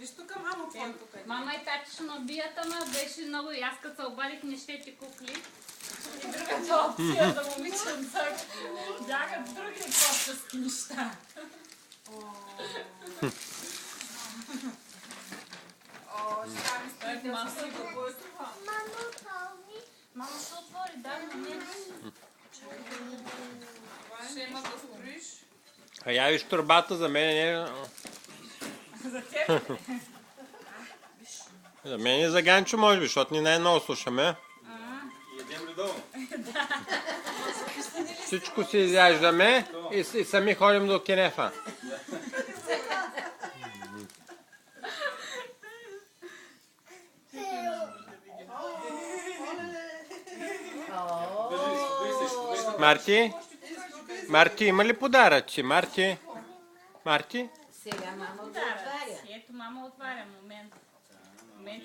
Виж тук, мамо, твоето къде. Мама и тати ще набият, ама беше много и аз като се обадих нещете кукли. И другата опция за момиченца бягат други творчески неща. Сега ми стоите да си го е това. Мама ще отвори, да, но не. Ще има да строиш. А я виж турбата за мен не... За теб. За мен и за Ганчо може би, защото ни най-много слушаме. Ядем ли долу? Всичко си изяждаме и сами ходим до кенефа. Марти, има ли подаръци? Марти? Сега мама го отваря. Ето мама отваря момент. Момент,